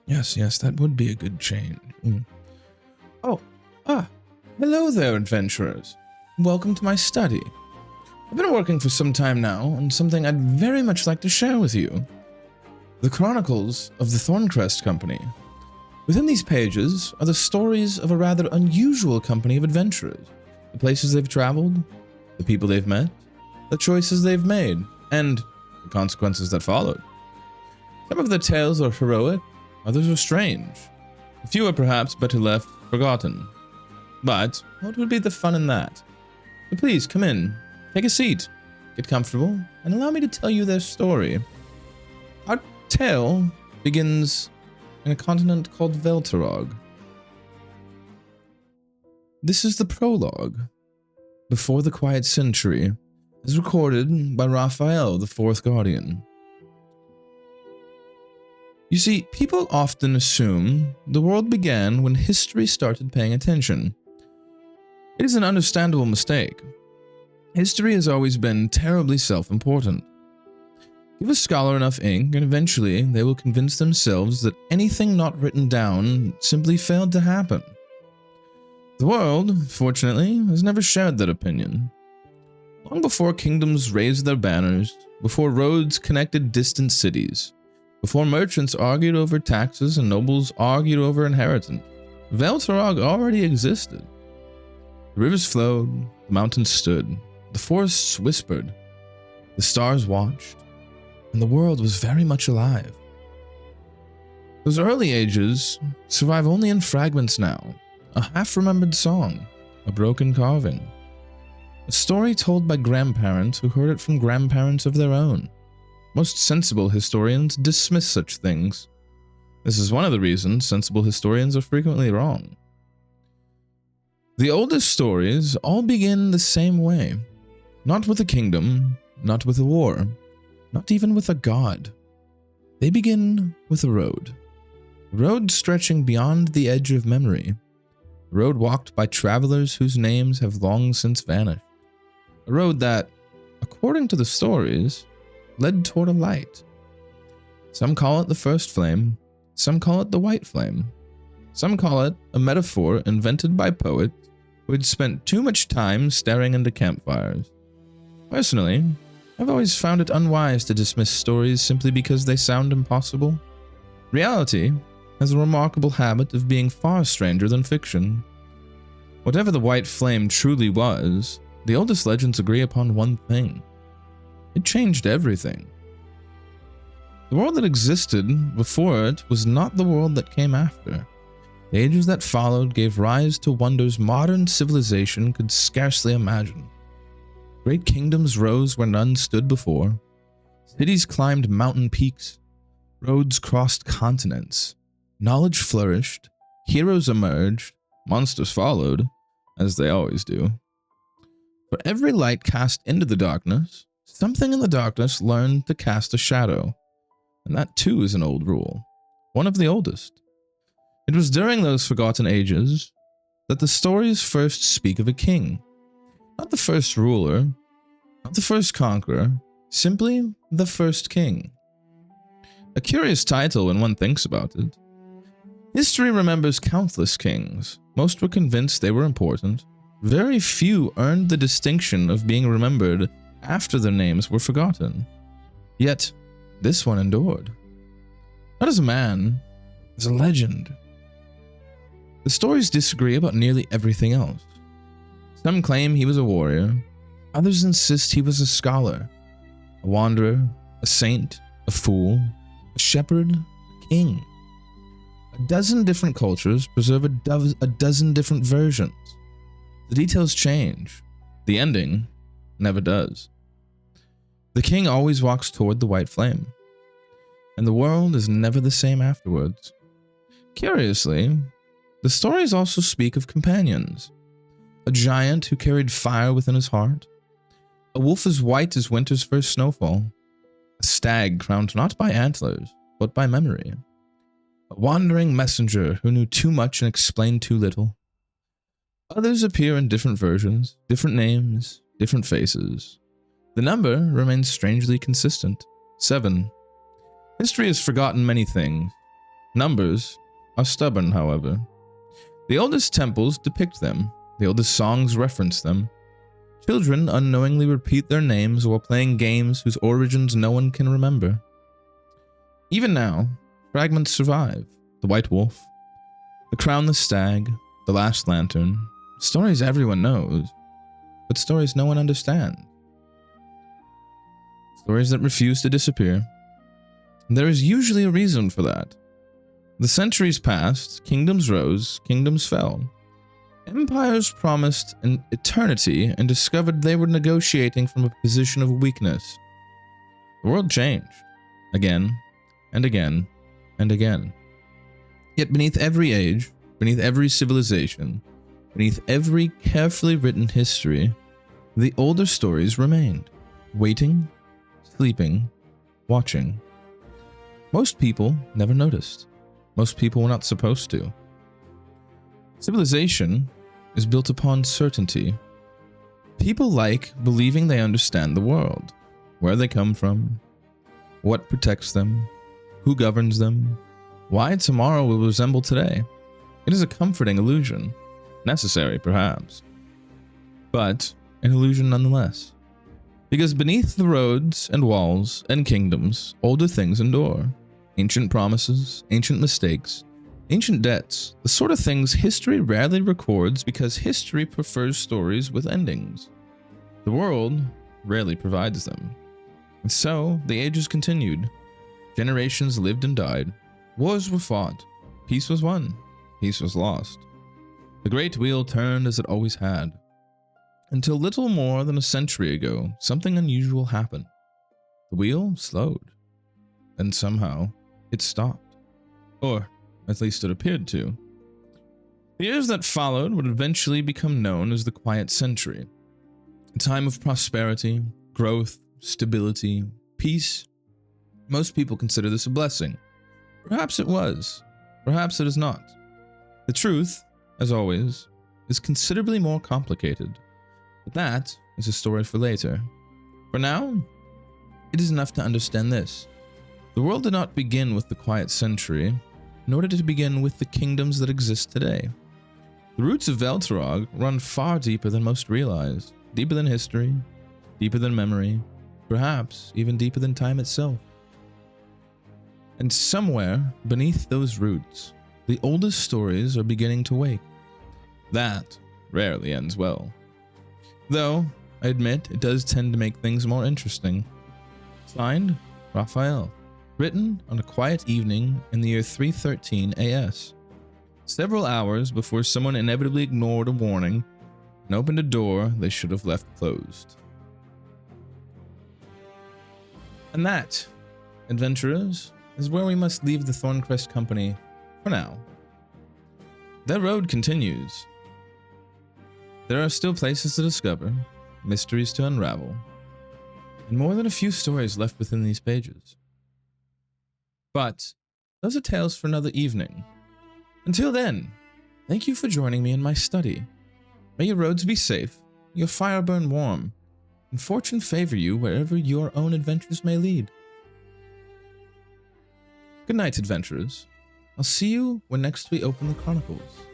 Yes, that would be a good change. Oh, hello there, adventurers. Welcome to my study. I've been working for some time now on something I'd very much like to share with you. The Chronicles of the Thornecrest Company. Within these pages are the stories of a rather unusual company of adventurers, the places they've traveled, the people they've met, the choices they've made, and the consequences that followed. Some of the tales are heroic, others are strange. A few are perhaps better left forgotten. But what would be the fun in that? So please, come in, take a seat, get comfortable, and allow me to tell you their story. Our tale begins in a continent called Vael Turog. This is the prologue, Before the Quiet Century, as recorded by Raphael, the Fourth Guardian. You see, people often assume the world began when history started paying attention. It is an understandable mistake. History has always been terribly self-important. Give a scholar enough ink, and eventually they will convince themselves that anything not written down simply failed to happen. The world, fortunately, has never shared that opinion. Long before kingdoms raised their banners, before roads connected distant cities, before merchants argued over taxes and nobles argued over inheritance, Vael Turog already existed. The rivers flowed, the mountains stood, the forests whispered, the stars watched, and the world was very much alive. Those early ages survive only in fragments now, a half-remembered song, a broken carving, a story told by grandparents who heard it from grandparents of their own. Most sensible historians dismiss such things. This is one of the reasons sensible historians are frequently wrong. The oldest stories all begin the same way. Not with a kingdom, not with a war, not even with a god. They begin with a road. A road stretching beyond the edge of memory. A road walked by travelers whose names have long since vanished. A road that, according to the stories, led toward a light. Some call it the first flame, some call it the white flame. Some call it a metaphor invented by poets who had spent too much time staring into campfires. Personally, I've always found it unwise to dismiss stories simply because they sound impossible. Reality has a remarkable habit of being far stranger than fiction. Whatever the white flame truly was, the oldest legends agree upon one thing. It changed everything. The world that existed before it was not the world that came after. The ages that followed gave rise to wonders modern civilization could scarcely imagine. Great kingdoms rose where none stood before. Cities climbed mountain peaks. Roads crossed continents. Knowledge flourished. Heroes emerged. Monsters followed, as they always do. For every light cast into the darkness, something in the darkness learned to cast a shadow. And that too is an old rule. One of the oldest. It was during those forgotten ages that the stories first speak of a king. Not the first ruler, not the first conqueror, simply the first king. A curious title when one thinks about it. History remembers countless kings. Most were convinced they were important. Very few earned the distinction of being remembered after their names were forgotten. Yet, this one endured. Not as a man, as a legend. The stories disagree about nearly everything else. Some claim he was a warrior, others insist he was a scholar, a wanderer, a saint, a fool, a shepherd, a king. A dozen different cultures preserve a dozen different versions. The details change. The ending never does. The king always walks toward the white flame, and the world is never the same afterwards. Curiously, the stories also speak of companions. A giant who carried fire within his heart. A wolf as white as winter's first snowfall. A stag crowned not by antlers, but by memory. A wandering messenger who knew too much and explained too little. Others appear in different versions, different names, different faces. The number remains strangely consistent. 7. History has forgotten many things. Numbers are stubborn, however. The oldest temples depict them, the oldest songs reference them. Children unknowingly repeat their names while playing games whose origins no one can remember. Even now, fragments survive. The White Wolf, the Crownless Stag, the Last Lantern. Stories everyone knows, but stories no one understands. Stories that refuse to disappear. There is usually a reason for that. The centuries passed, kingdoms rose, kingdoms fell. Empires promised an eternity and discovered they were negotiating from a position of weakness. The world changed, again and again and again. Yet beneath every age, beneath every civilization, beneath every carefully written history, the older stories remained, waiting, sleeping, watching. Most people never noticed. Most people were not supposed to. Civilization is built upon certainty. People like believing they understand the world, where they come from, what protects them, who governs them, why tomorrow will resemble today. It is a comforting illusion, necessary perhaps, but an illusion nonetheless. Because beneath the roads and walls and kingdoms, older things endure. Ancient promises, ancient mistakes, ancient debts, the sort of things history rarely records because history prefers stories with endings. The world rarely provides them. And so, the ages continued. Generations lived and died. Wars were fought. Peace was won. Peace was lost. The great wheel turned as it always had. Until little more than a century ago, something unusual happened. The wheel slowed. And somehow, it stopped. Or, at least it appeared to. The years that followed would eventually become known as the Quiet Century. A time of prosperity, growth, stability, peace. Most people consider this a blessing. Perhaps it was. Perhaps it is not. The truth, as always, is considerably more complicated. But that is a story for later. For now, it is enough to understand this. The world did not begin with the Quiet Century, nor did it begin with the kingdoms that exist today. The roots of Vael Turog run far deeper than most realize, deeper than history, deeper than memory, perhaps even deeper than time itself. And somewhere beneath those roots, the oldest stories are beginning to wake. That rarely ends well. Though, I admit, it does tend to make things more interesting. Signed, Raphael. Written on a quiet evening in the year 313 AS. Several hours before someone inevitably ignored a warning and opened a door they should have left closed. And that, adventurers, is where we must leave the Thornecrest Company for now. Their road continues. There are still places to discover, mysteries to unravel, and more than a few stories left within these pages. But those are tales for another evening. Until then, thank you for joining me in my study. May your roads be safe, your fire burn warm, and fortune favor you wherever your own adventures may lead. Good night, adventurers. I'll see you when next we open the Chronicles.